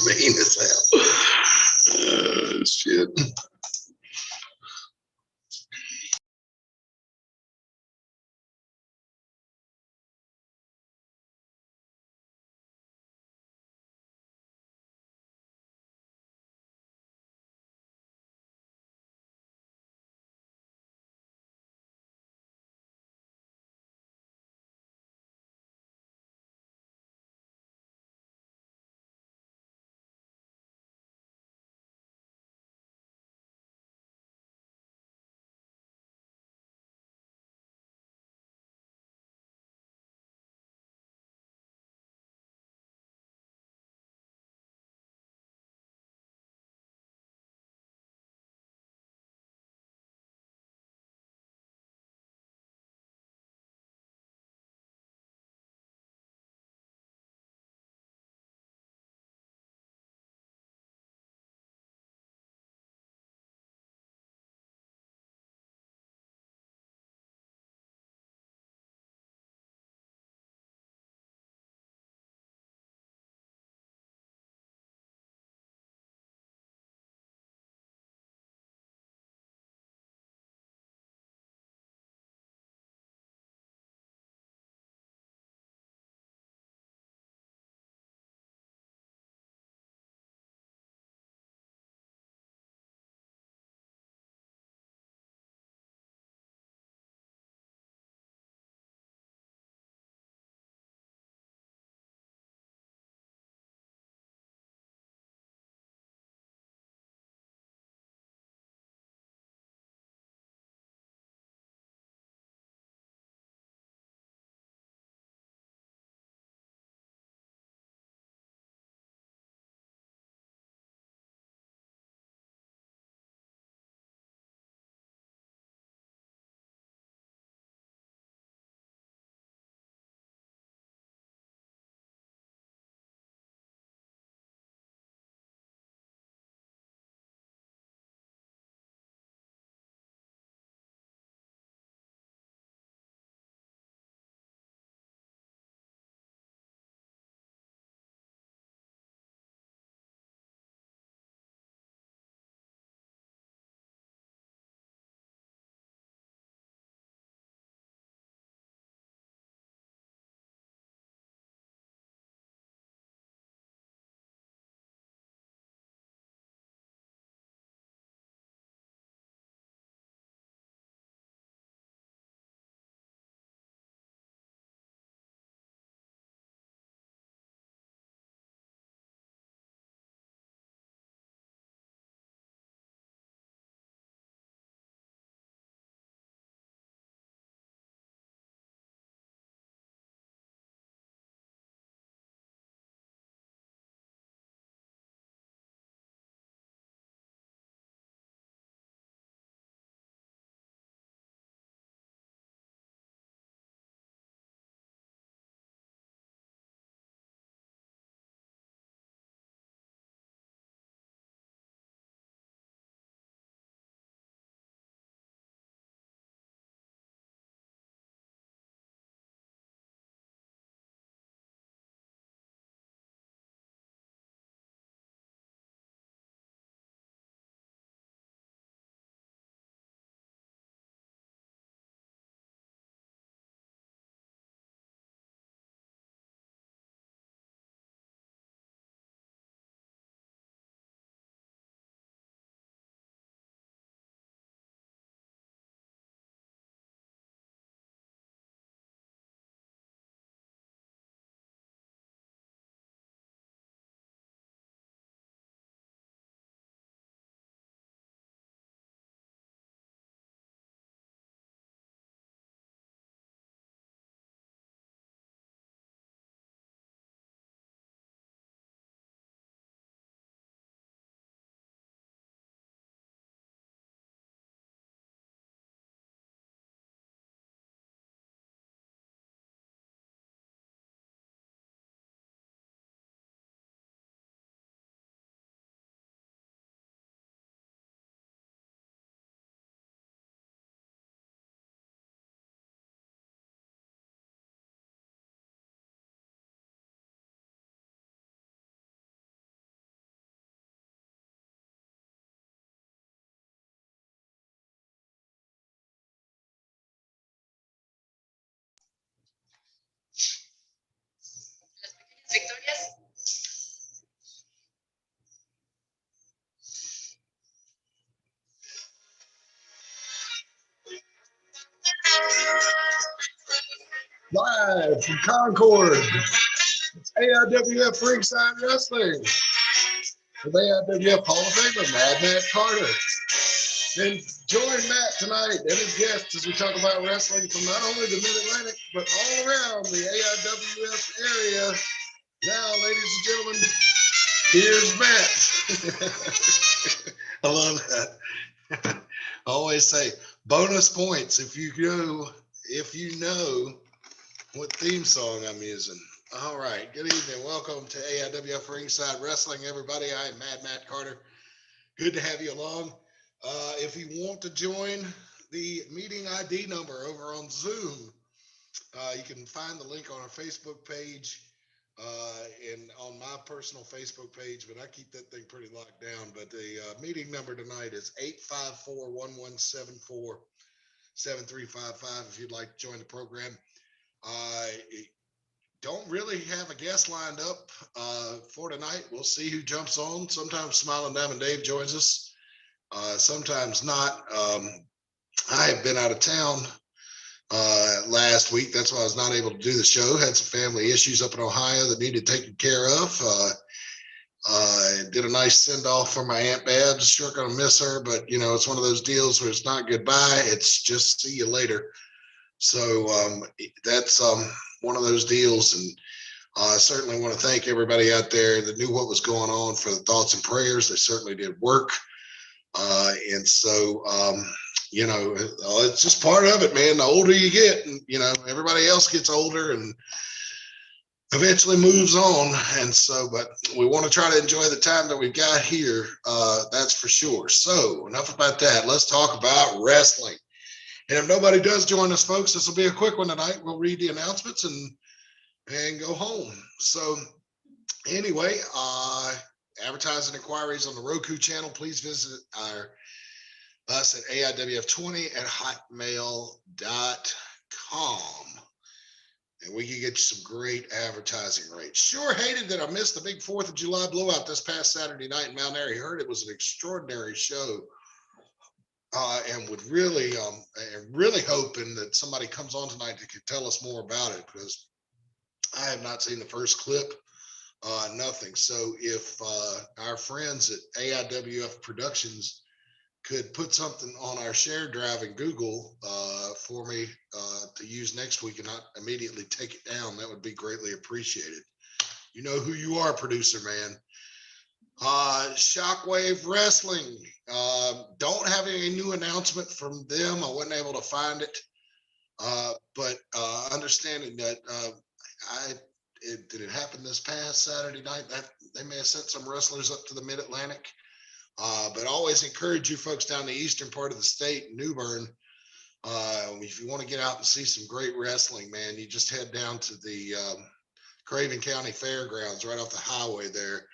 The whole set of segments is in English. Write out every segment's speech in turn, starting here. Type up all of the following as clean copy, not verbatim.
Mean as hell. Shit. Live from Concord, it's AIWF Ringside Wrestling with AIWF Hall of Famer Mad Matt Carter. And join Matt tonight and his guests as we talk about wrestling from not only the Mid-Atlantic, but all around the AIWF area. Now, ladies and gentlemen, here's Matt. I love that. I always say bonus points if you know what theme song I'm using. All right. Good evening. Welcome to AIWF Ringside Wrestling, everybody. I am Mad Matt Carter. Good to have you along. If you want to join the meeting ID number over on Zoom, you can find the link on our Facebook page and on my personal Facebook page, but I keep that thing pretty locked down. But the meeting number tonight is 854-1174-7355 if you'd like to join the program. Don't really have a guest lined up for tonight. We'll see who jumps on. Sometimes Smiling Diamond Dave joins us. Sometimes not. I have been out of town last week. That's why I was not able to do the show. Had some family issues up in Ohio that needed taken care of. Did a nice send off for my Aunt Babs. Sure gonna miss her, but you know, it's one of those deals where it's not goodbye. It's just see you later. So that's one of those deals. And I certainly want to thank everybody out there that knew what was going on for the thoughts and prayers. They certainly did work. And so, you know, it's just part of it, man. The older you get, and, you know, everybody else gets older and eventually moves on. And so, but we want to try to enjoy the time that we've got here. That's for sure. So enough about that. Let's talk about wrestling. And if nobody does join us, folks, this will be a quick one tonight. We'll read the announcements and go home. So anyway, advertising inquiries on the Roku channel, please visit us at AIWF20@hotmail.com. And we can get you some great advertising rates. Sure hated that I missed the big 4th of July blowout this past Saturday night in Mount Airy. Heard it was an extraordinary show. And would really hoping that somebody comes on tonight that could tell us more about it, because I have not seen the first clip. Nothing. So if our friends at AIWF Productions could put something on our shared drive in Google for me to use next week and not immediately take it down, that would be greatly appreciated. You know who you are, producer man. Shockwave Wrestling. Don't have any new announcement from them. I wasn't able to find it. But understanding that did it happen this past Saturday night? That they may have sent some wrestlers up to the Mid-Atlantic. But I always encourage you folks down the eastern part of the state, New Bern, if you want to get out and see some great wrestling, man, you just head down to the Craven County Fairgrounds right off the highway there.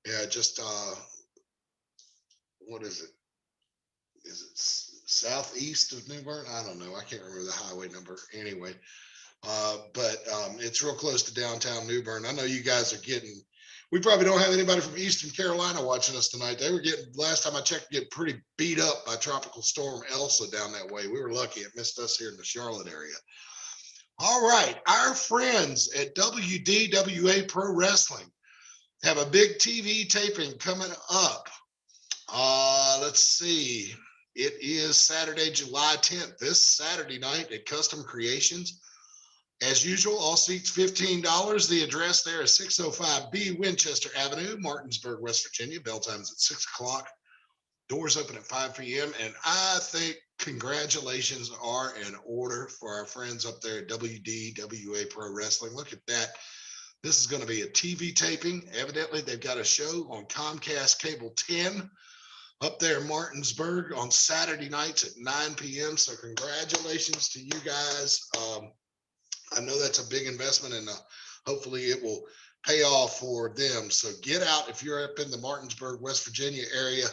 Yeah, just what is it? Is it southeast of New Bern? I don't know. I can't remember the highway number. Anyway, but it's real close to downtown New Bern. I know you guys are getting. We probably don't have anybody from Eastern Carolina watching us tonight. They were getting, last time I checked, getting pretty beat up by Tropical Storm Elsa down that way. We were lucky it missed us here in the Charlotte area. All right, our friends at WDWA Pro Wrestling have a big TV taping coming up. Let's see. It is Saturday, July 10th, this Saturday night at Custom Creations. As usual, all seats $15. The address there is 605B Winchester Avenue, Martinsburg, West Virginia. Bell time is at 6 o'clock. Doors open at 5 p.m. And I think congratulations are in order for our friends up there at WDWA Pro Wrestling. Look at that. This is going to be a TV taping. Evidently, they've got a show on Comcast Cable 10 up there in Martinsburg on Saturday nights at 9 p.m. So congratulations to you guys. I know that's a big investment, and hopefully it will pay off for them. So get out if you're up in the Martinsburg, West Virginia area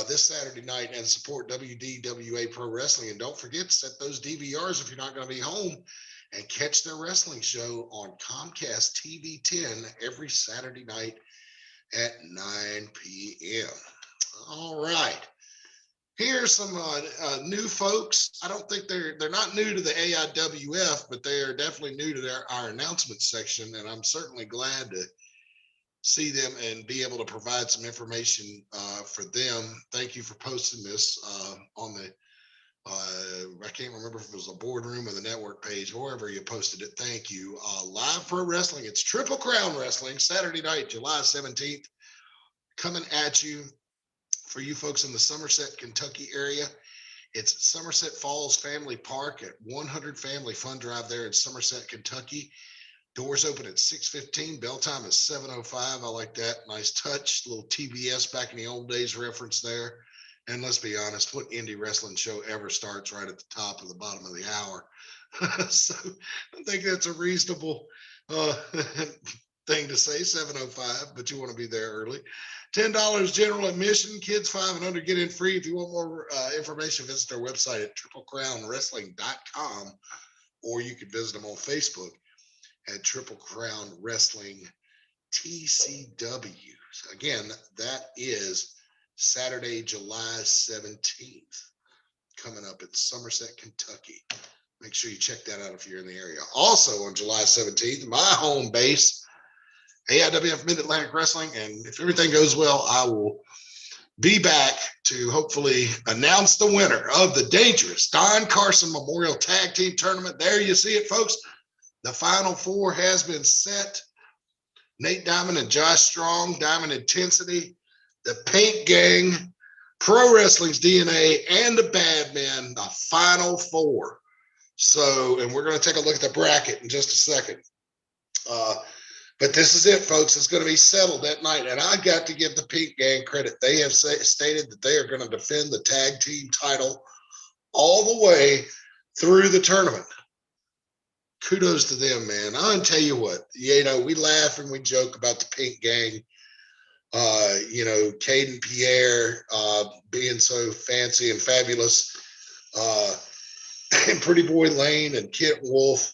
this Saturday night and support WDWA Pro Wrestling. And don't forget to set those DVRs if you're not going to be home and catch their wrestling show on Comcast TV 10 every Saturday night at 9 p.m. All right. Here's some new folks. I don't think they're not new to the AIWF, but they are definitely new to our announcement section, and I'm certainly glad to see them and be able to provide some information for them. Thank you for posting this on the I can't remember if it was a boardroom or the network page, wherever you posted it. Thank you. Live Pro Wrestling. It's Triple Crown Wrestling, Saturday night, July 17th, coming at you for you folks in the Somerset, Kentucky area. It's at Somerset Falls Family Park at 100 Family Fun Drive there in Somerset, Kentucky. Doors open at 6:15. Bell time is 7:05. I like that. Nice touch. Little TBS back in the old days reference there. And let's be honest, what indie wrestling show ever starts right at the top of the bottom of the hour? So I think that's a reasonable thing to say, 7:05, but you want to be there early. $10 general admission, kids 5 and under get in free. If you want more information, visit their website at triplecrownwrestling.com, or you could visit them on Facebook at Triple Crown Wrestling TCW. Again, that is Saturday, July 17th, coming up at Somerset, Kentucky. Make sure you check that out if you're in the area. Also on July 17th, my home base, AIWF Mid-Atlantic Wrestling, and if everything goes well, I will be back to hopefully announce the winner of the dangerous Don Carson Memorial Tag Team Tournament. There you see it, folks. The Final Four has been set. Nate Diamond and Josh Strong, Diamond Intensity, the Paint Gang, Pro Wrestling's DNA, and the Bad Men, the Final Four. So, and we're going to take a look at the bracket in just a second. But this is it, folks. It's going to be settled that night. And I got to give the Paint Gang credit. They have stated that they are going to defend the tag team title all the way through the tournament. Kudos to them, man. I'll tell you what, we laugh and we joke about the Paint Gang. Caden Pierre being so fancy and fabulous, and Pretty Boy Lane and Kit Wolf,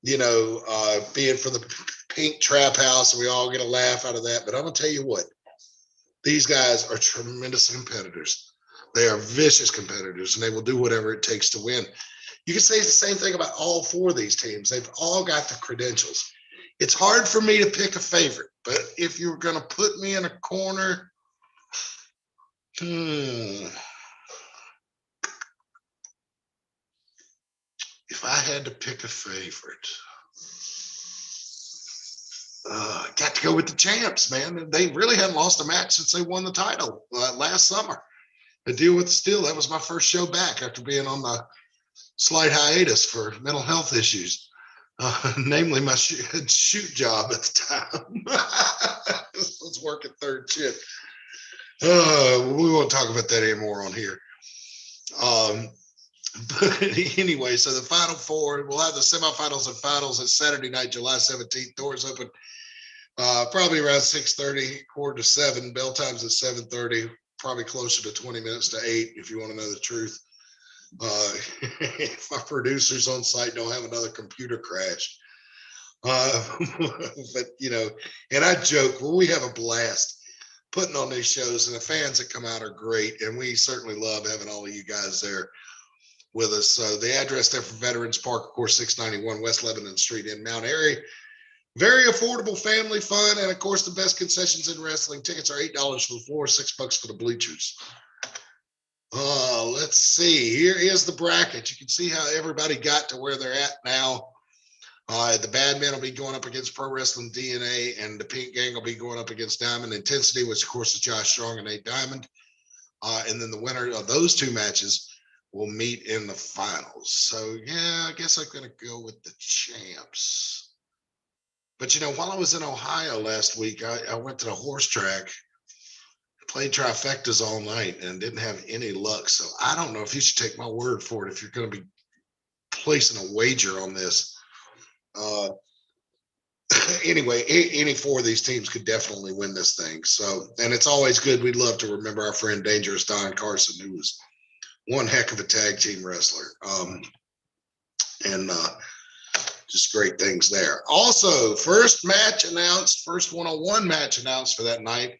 being from the Pink Trap House, and we all get a laugh out of that. But I'm gonna tell you what, these guys are tremendous competitors. They are vicious competitors, and they will do whatever it takes to win. You can say the same thing about all 4 of these teams. They've all got the credentials. It's hard for me to pick a favorite, but if you're going to put me in a corner, if I had to pick a favorite, got to go with the champs, man. They really hadn't lost a match since they won the title last summer. The Deal with the Steel, that was my first show back after being on the slight hiatus for mental health issues. Namely my shoot job at the time. Let's work at third shift. We won't talk about that anymore on here. But anyway, so the Final Four, we'll have the semifinals and finals at Saturday night, July 17th. Doors open probably around 6:30, 6:45. Bell time's at 7:30, probably closer to 20 minutes to 8 if you want to know the truth. If my producers on site don't have another computer crash. But and I joke, well, we have a blast putting on these shows, and the fans that come out are great, and we certainly love having all of you guys there with us. So the address there for Veterans Park, of course, 691 West Lebanon Street in Mount Airy. Very affordable family fun, and of course the best concessions in wrestling. Tickets are $8 for the floor, $6 for the bleachers. Let's see. Here is the bracket. You can see how everybody got to where they're at now. The Bad Men will be going up against Pro Wrestling DNA, and the Pink Gang will be going up against Diamond Intensity, which of course is Josh Strong and Nate Diamond. And then the winner of those 2 matches will meet in the finals. So yeah, I guess I'm going to go with the champs. But while I was in Ohio last week, I went to the horse track, played trifectas all night, and didn't have any luck. So I don't know if you should take my word for it if you're going to be placing a wager on this. Anyway, any 4 of these teams could definitely win this thing. So, and it's always good. We'd love to remember our friend Dangerous Don Carson, who was one heck of a tag team wrestler. And just great things there. Also, first match announced, first one-on-one match announced for that night.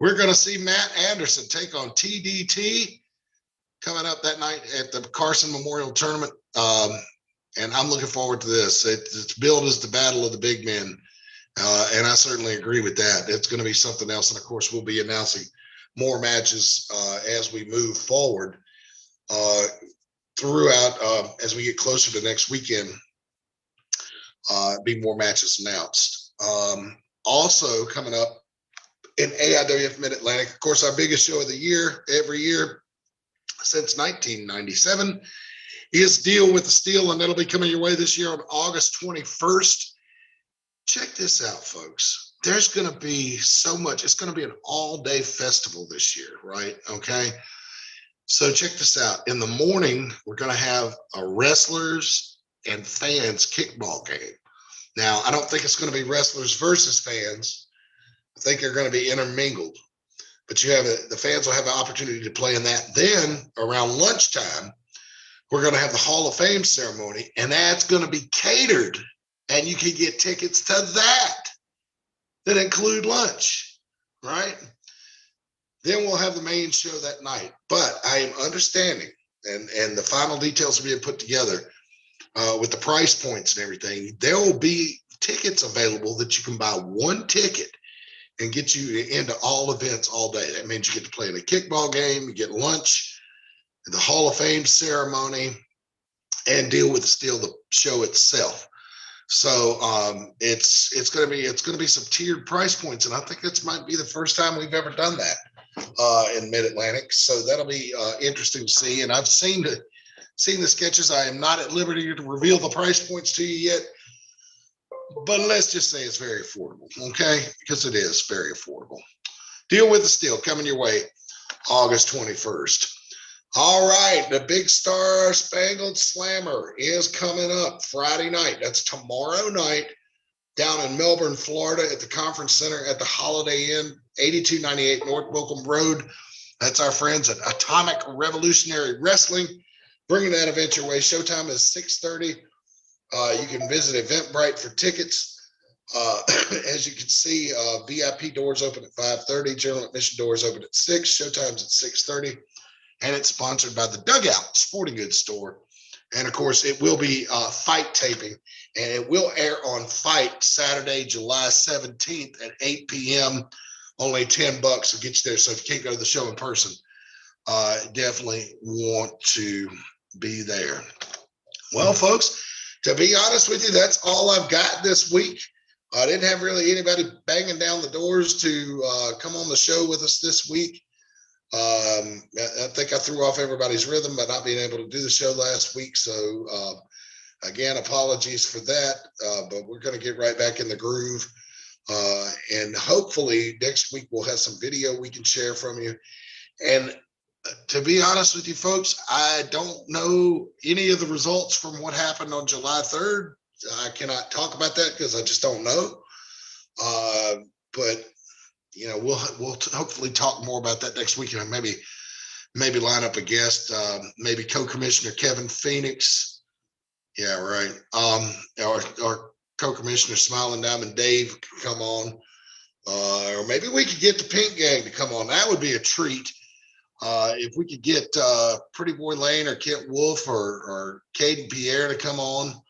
We're going to see Matt Anderson take on TDT. coming up that night at the Carson Memorial Tournament. And I'm looking forward to this. It's billed as the battle of the big men. And I certainly agree with that. It's going to be something else. And of course, we'll be announcing more matches as we move forward throughout as we get closer to next weekend. Be more matches announced. Also coming up in AIWF Mid-Atlantic, of course, our biggest show of the year, every year since 1997, is Deal with the Steel, and that'll be coming your way this year on August 21st. Check this out, folks. There's going to be so much. It's going to be an all-day festival this year, right? Okay. So check this out. In the morning, we're going to have a wrestlers and fans kickball game. Now, I don't think it's going to be wrestlers versus fans. I think they're going to be intermingled. But the fans will have an opportunity to play in that. Then around lunchtime, we're going to have the Hall of Fame ceremony, and that's going to be catered. And you can get tickets to that include lunch, right? Then we'll have the main show that night. But I am understanding, and the final details are being put together with the price points and everything. There will be tickets available that you can buy one ticket and get you into all events all day. That means you get to play in a kickball game, you get lunch, the Hall of Fame ceremony, and Deal with the Steel, the show itself. So it's going to be some tiered price points, and I think this might be the first time we've ever done that in Mid-Atlantic. So that'll be interesting to see. And I've seen the sketches. I am not at liberty to reveal the price points to you yet, but let's just say it's very affordable, okay? Because it is very affordable. Deal with the Steel coming your way August 21st. All right, the big star Spangled Slammer is coming up Friday night. That's tomorrow night down in Melbourne, Florida at the Conference Center at the Holiday Inn, 8298 North Welcome Road. That's our friends at Atomic Revolutionary Wrestling. Bringing that event your way. Showtime is 6:30. You can visit Eventbrite for tickets. As you can see, VIP doors open at 5:30. General admission doors open at 6. Showtime's at 6:30. And it's sponsored by the Dugout Sporting Goods Store. And of course, it will be Fight taping, and it will air on Fight Saturday, July 17th at 8 p.m. Only $10 will get you there. So if you can't go to the show in person, definitely want to be there. Well, folks, to be honest with you, that's all I've got this week. I didn't have really anybody banging down the doors to come on the show with us this week. I think I threw off everybody's rhythm by not being able to do the show last week. So again, apologies for that, but we're going to get right back in the groove. And hopefully next week we'll have some video we can share from you. And to be honest with you folks, I don't know any of the results from what happened on July 3rd. I cannot talk about that because I just don't know. But you know, we'll hopefully talk more about that next week, and maybe line up a guest, maybe co-commissioner Kevin Phoenix. Yeah, right. Or co-commissioner Smiling Diamond Dave could come on, or maybe we could get the Pink Gang to come on. That would be a treat. If we could get Pretty Boy Lane or Kent Wolf or Caden Pierre to come on,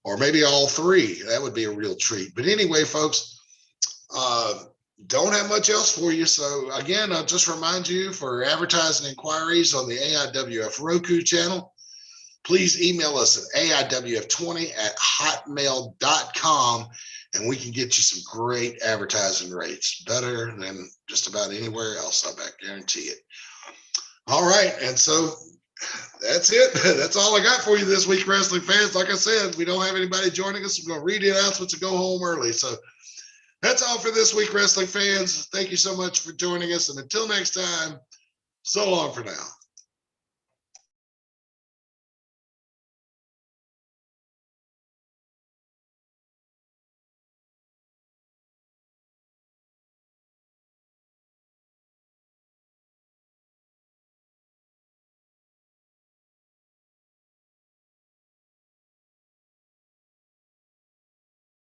or maybe all three, that would be a real treat. But anyway, folks, don't have much else for you. So again, I'll just remind you, for advertising inquiries on the AIWF Roku channel, please email us at AIWF20@hotmail.com, and we can get you some great advertising rates, better than just about anywhere else. I guarantee it. All right. And so that's it. That's all I got for you this week, wrestling fans. Like I said, we don't have anybody joining us. We're going to read the announcements and go home early. So that's all for this week, wrestling fans. Thank you so much for joining us. And until next time, so long for now.